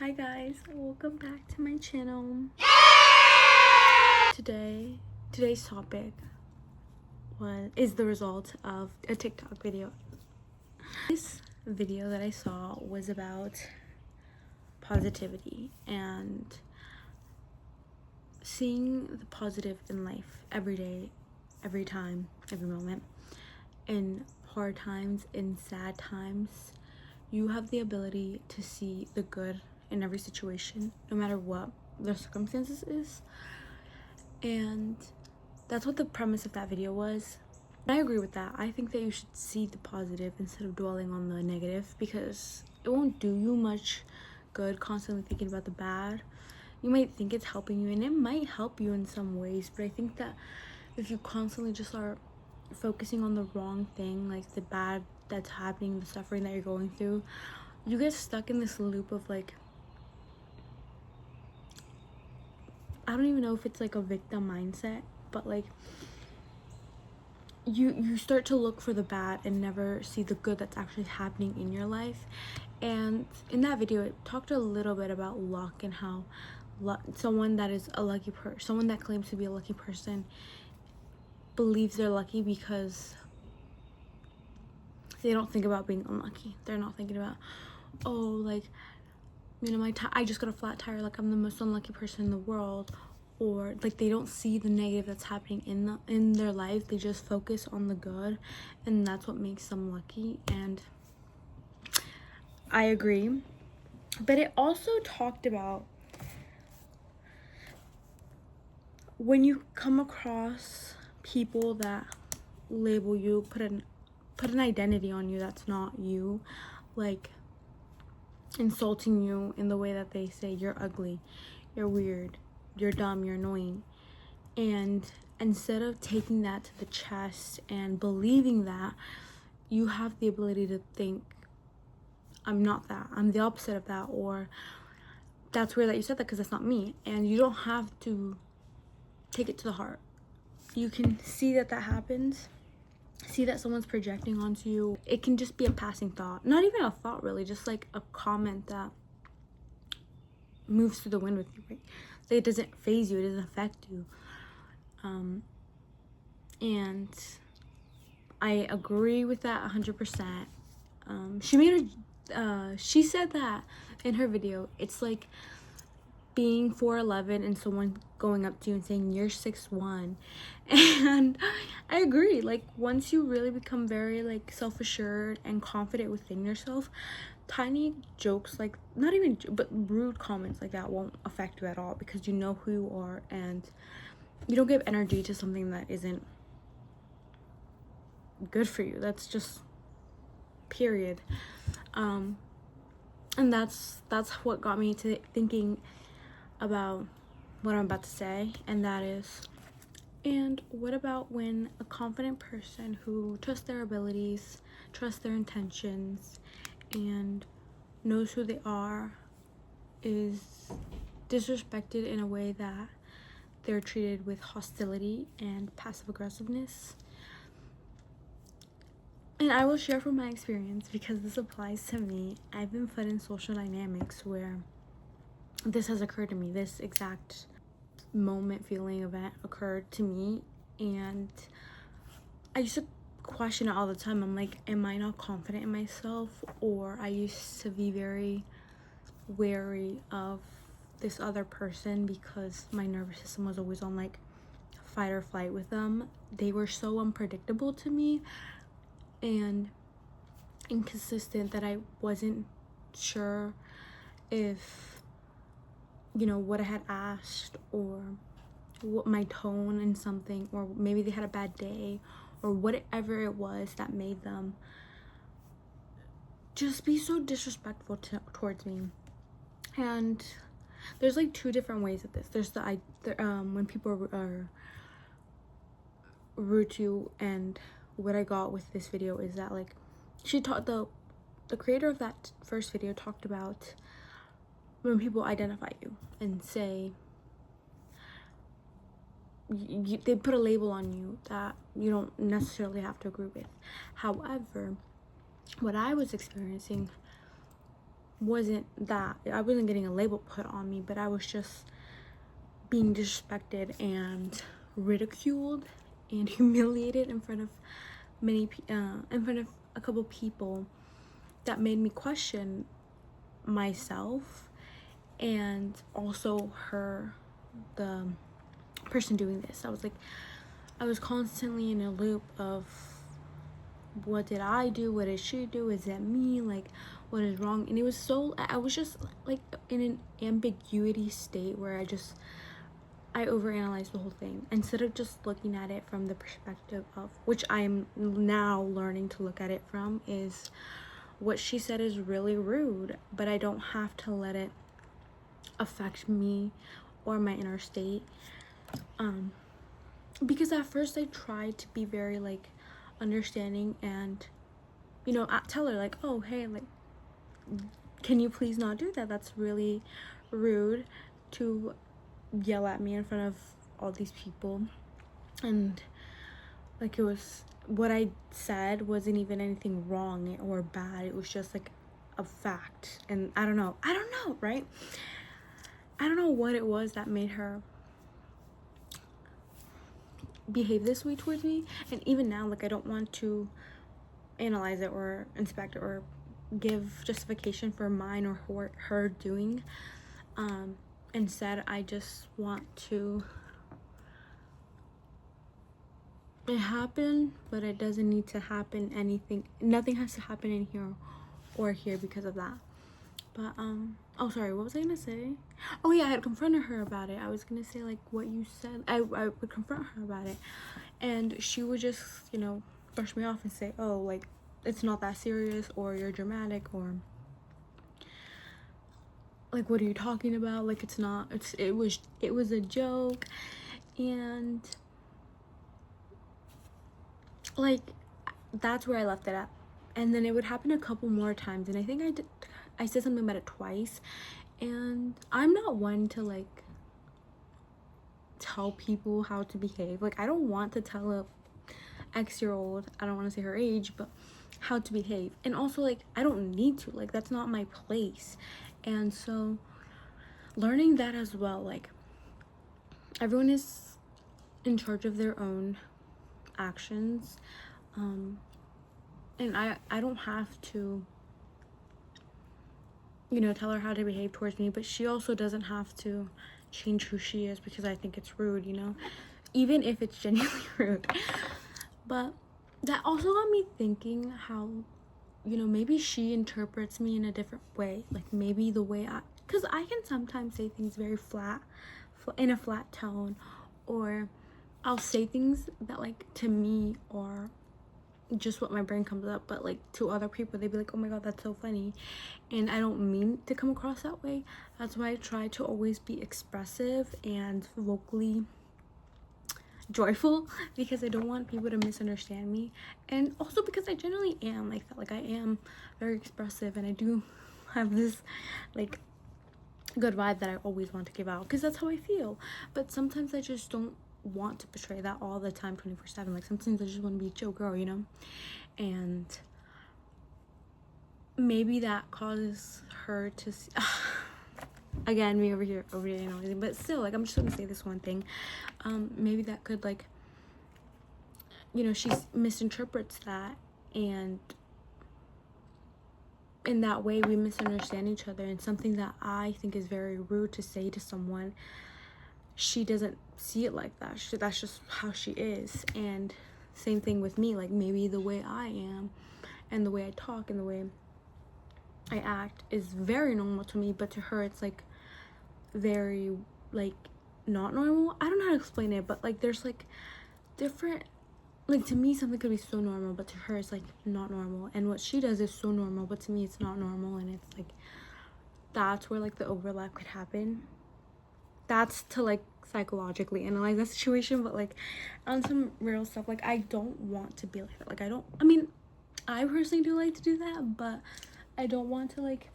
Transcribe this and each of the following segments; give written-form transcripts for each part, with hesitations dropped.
Hi guys, welcome back to my channel. Today's topic is the result of a TikTok video. This video that I saw was about positivity and seeing the positive in life every day, every time, every moment. In hard times, in sad times, you have the ability to see the good in every situation, no matter what the circumstances is. And that's what the premise of that video was. And I agree with that. I think that you should see the positive instead of dwelling on the negative, because it won't do you much good constantly thinking about the bad. You might think it's helping you, and it might help you in some ways, but I think that if you constantly just are focusing on the wrong thing, like the bad that's happening, the suffering that you're going through, you get stuck in this loop of like, I don't even know if it's like a victim mindset, but like you start to look for the bad and never see the good that's actually happening in your life. And in that video, it talked a little bit about luck and how someone that is a lucky person, someone that claims to be a lucky person, believes they're lucky because they don't think about being unlucky. They're not thinking about, oh, like, you know, I just got a flat tire, like I'm the most unlucky person in the world. Or like they don't see the negative that's happening in their life. They just focus on the good, and that's what makes them lucky. And I agree. But it also talked about when you come across people that label you, put an identity on you that's not you, like insulting you in the way that they say you're ugly, you're weird, you're dumb, you're annoying. And instead of taking that to the chest and believing that, you have the ability to think, I'm not that, I'm the opposite of that, or that's weird that you said that because that's not me. And you don't have to take it to the heart. You can see that happens, see that someone's projecting onto you. It can just be a passing thought, not even a thought really, just like a comment that moves through the wind with you, right? So it doesn't phase you, it doesn't affect you. And I agree with that 100%. She said that in her video, it's like being 4'11" and someone going up to you and saying you're 6'1", and I agree. Like once you really become very like self-assured and confident within yourself, tiny jokes, like not even but rude comments like that won't affect you at all, because you know who you are and you don't give energy to something that isn't good for you. That's just period. And that's what got me to thinking about what I'm about to say, and that is, and what about when a confident person who trusts their abilities, trusts their intentions, and knows who they are is disrespected in a way that they're treated with hostility and passive aggressiveness? And I will share from my experience, because this applies to me. I've been put in social dynamics where this has occurred to me. This exact event occurred to me, and I used to question it all the time. I'm like, am I not confident in myself? Or I used to be very wary of this other person because my nervous system was always on like fight or flight with them. They were so unpredictable to me and inconsistent that I wasn't sure if, you know, what I had asked, or what my tone in something, or maybe they had a bad day, or whatever it was that made them just be so disrespectful towards me. And there's like two different ways of this. There's when people are rude to you, and what I got with this video is that like she taught the creator of that first video talked about when people identify you and say they put a label on you that you don't necessarily have to agree with. However, what I was experiencing wasn't that. I wasn't getting a label put on me, but I was just being disrespected and ridiculed and humiliated in front of in front of a couple people, that made me question myself and also the person doing this. I was constantly in a loop of, what did I do? What did she do? Is it me? Like, what is wrong? And it was so, I was just like in an ambiguity state where I overanalyzed the whole thing instead of just looking at it from the perspective of, which I am now learning to look at it from, is what she said is really rude, but I don't have to let it affect me or my inner state. Because at first I tried to be very like understanding and, you know, tell her like, oh, hey, like, can you please not do that? That's really rude to yell at me in front of all these people. And like, it was, what I said wasn't even anything wrong or bad. It was just like a fact. And I don't know, right? I don't know what it was that made her behave this way towards me. And even now, like, I don't want to analyze it or inspect it or give justification for mine or her doing. Instead, I just want to, it happened, but it doesn't need to happen. Nothing has to happen in here or here because of that. But oh, sorry, what was I gonna say? Oh yeah, I had confronted her about it. I was gonna say like what you said. I would confront her about it, and she would just, you know, brush me off and say, oh, like, it's not that serious, or you're dramatic, or like, what are you talking about? Like, it's not, it was a joke. And like, that's where I left it at. And then it would happen a couple more times, and I think I said something about it twice. And I'm not one to like tell people how to behave. Like, I don't want to tell a X-year-old, I don't want to say her age, but how to behave. And also, like, I don't need to, like, that's not my place. And so learning that as well, like, everyone is in charge of their own actions, and I don't have to, you know, tell her how to behave towards me, but she also doesn't have to change who she is because I think it's rude, you know, even if it's genuinely rude. But that also got me thinking how, you know, maybe she interprets me in a different way. Like, maybe the way because I can sometimes say things very flat, in a flat tone, or I'll say things that, like, to me or just what my brain comes up, but like to other people they'd be like, oh my god, that's so funny, and I don't mean to come across that way. That's why I try to always be expressive and vocally joyful, because I don't want people to misunderstand me, and also because I generally am like that. Like, I am very expressive, and I do have this like good vibe that I always want to give out because that's how I feel. But sometimes I just don't want to portray that all the time, 24/7. Like, sometimes I just want to be a chill girl, you know. And maybe that causes her to see, again, me over here analyzing, but still, like, I'm just gonna say this one thing. Maybe that could, like, you know, she misinterprets that, and in that way we misunderstand each other. And something that I think is very rude to say to someone, she doesn't see it like that. That's just how she is. And same thing with me. Like, maybe the way I am and the way I talk and the way I act is very normal to me, but to her it's like very, like, not normal. I don't know how to explain it, but like, there's like different, like, to me something could be so normal, but to her it's like not normal. And what she does is so normal, but to me it's not normal. And it's like, that's where like the overlap could happen. That's to like psychologically analyze that situation. But like, on some real stuff, like, I don't want to be like that. Like, I mean, I personally do like to do that, but I don't want to like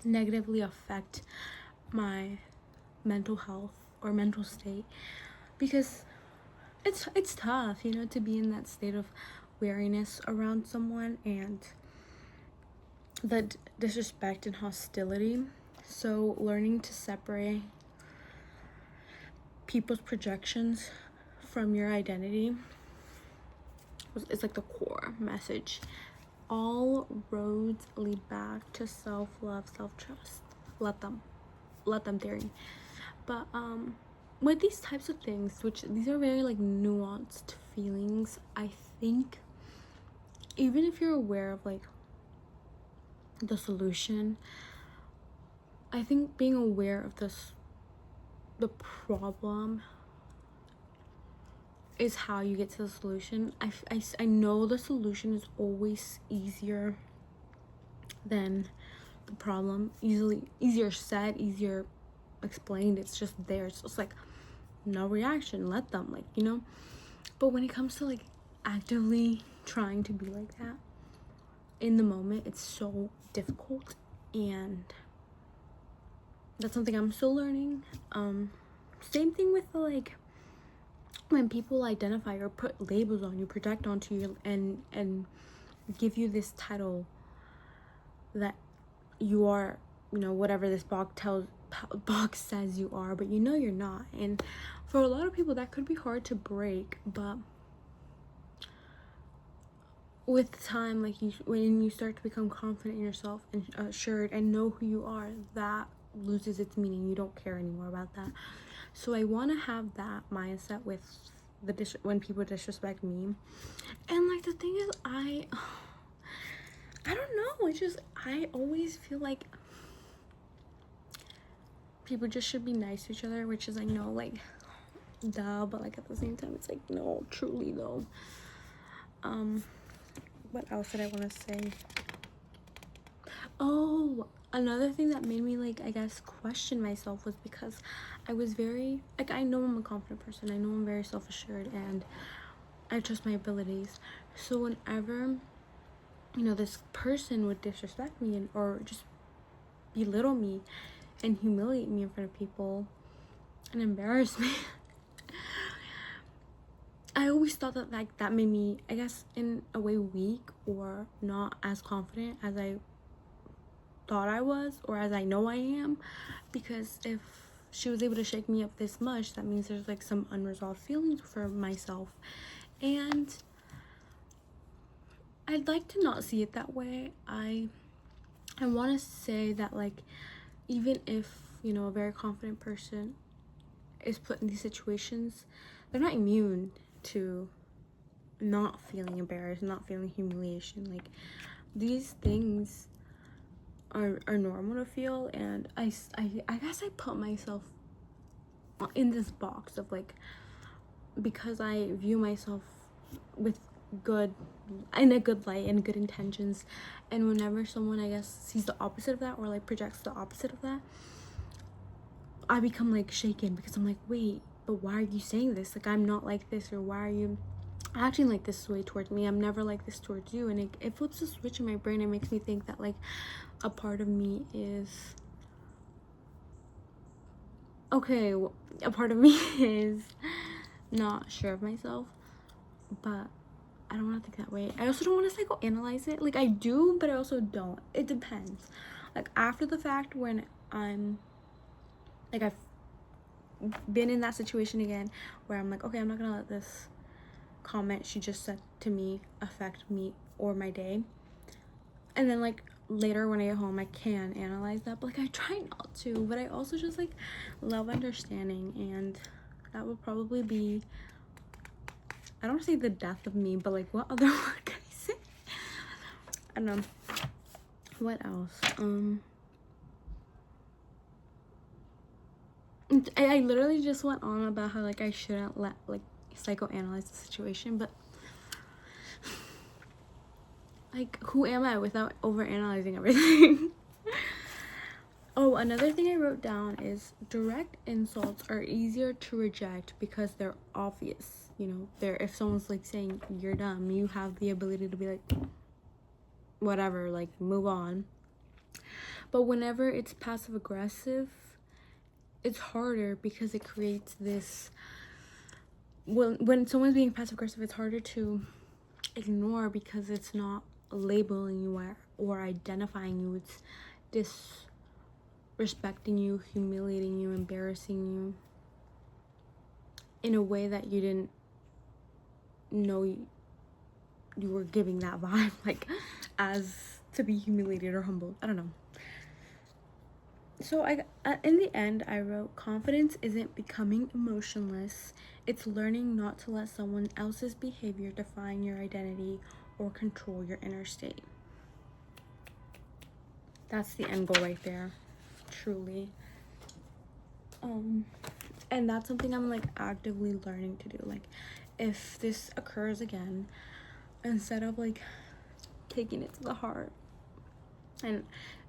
negatively affect my mental health or mental state, because it's tough, you know, to be in that state of wariness around someone. And the disrespect and hostility. So learning to separate people's projections from your identity is like the core message. All roads lead back to self-love, self-trust. Let them theory. But with these types of things, which these are very like nuanced feelings, I think even if you're aware of like the solution, I think being aware of the problem is how you get to the solution. I know the solution is always easier than the problem. Easier said, easier explained. It's just there. It's just like no reaction. Let them, like, you know. But when it comes to like actively trying to be like that in the moment, it's so difficult, and that's something I'm still learning. Same thing with the, like, when people identify or put labels on you, project onto you, and give you this title that you are, you know, whatever this box says you are, but you know you're not. And for a lot of people that could be hard to break, but with time, like, when you start to become confident in yourself and assured and know who you are, that loses its meaning. You don't care anymore about that. So I want to have that mindset with when people disrespect me. And like, the thing is, I don't know, it's just, I always feel like people just should be nice to each other, which is, I know, like, duh, but like at the same time it's like, no, truly though. What else did I want to say? Oh, another thing that made me, like, I guess, question myself was because I was very, like, I know I'm a confident person. I know I'm very self-assured, and I trust my abilities. So whenever, you know, this person would disrespect me or just belittle me and humiliate me in front of people and embarrass me, I always thought that, like, that made me, I guess, in a way weak or not as confident as I thought I was, or as I know I am. Because if she was able to shake me up this much, that means there's like some unresolved feelings for myself, and I'd like to not see it that way. I want to say that, like, even if, you know, a very confident person is put in these situations, they're not immune to not feeling embarrassed, not feeling humiliation. Like, these things are normal to feel, and I guess I put myself in this box of, like, because I view myself with in a good light and good intentions, and whenever someone, I guess, sees the opposite of that or like projects the opposite of that, I become like shaken, because I'm like, wait, but why are you saying this? Like, I'm not like this, or why are you acting like this way towards me? I'm never like this towards you. And it flips a switch in my brain. It makes me think that, like, a part of me is okay, a part of me is not sure of myself, but I don't want to think that way. I also don't want to psychoanalyze it. Like, I do, but I also don't. It depends. Like, after the fact, when I'm like, I've been in that situation again where I'm like, okay, I'm not gonna let this comment she just said to me affect me or my day. And then, like, later when I get home, I can analyze that, but like, I try not to. But I also just, like, love understanding, and that would probably be, I don't want to say the death of me, but like, what other word can I say? I don't know. What else? I literally just went on about how, like, I shouldn't psychoanalyze the situation, but like, who am I without overanalyzing everything? Oh, another thing I wrote down is direct insults are easier to reject because they're obvious. You know, if someone's like saying you're dumb, you have the ability to be like, whatever, like, move on. But whenever it's passive aggressive, it's harder, because it creates this, when someone's being passive aggressive, it's harder to ignore, because it's not labeling you or identifying you. It's disrespecting you, humiliating you, embarrassing you in a way that you didn't know you were giving that vibe, like, as to be humiliated or humbled. I don't know. So in the end, I wrote, confidence isn't becoming emotionless. It's learning not to let someone else's behavior define your identity or control your inner state. That's the end goal right there, truly. And that's something I'm like actively learning to do. Like, if this occurs again, instead of like taking it to the heart and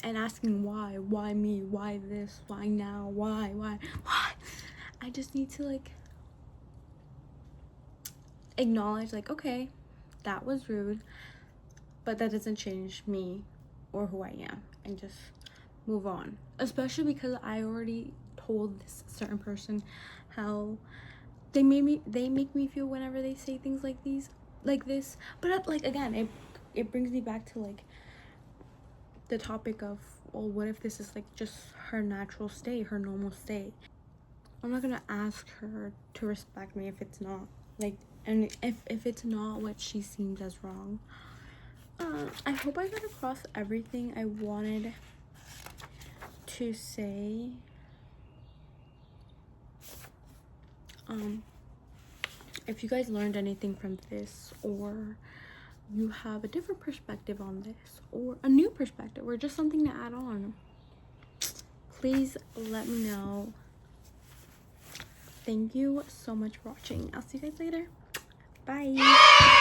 asking why me, why this, why now, why, I just need to like acknowledge, like, okay, that was rude, but that doesn't change me or who I am, and just move on. Especially because I already told this certain person how they make me feel whenever they say things like this. But like, again, it brings me back to like the topic of, well, what if this is like just her natural state, her normal state? I'm not gonna ask her to respect me if it's not like, and if it's not what she seems as wrong. I hope I got across everything I wanted to say. If you guys learned anything from this, or you have a different perspective on this, or a new perspective, or just something to add on, please let me know. Thank you so much for watching. I'll see you guys later. Bye.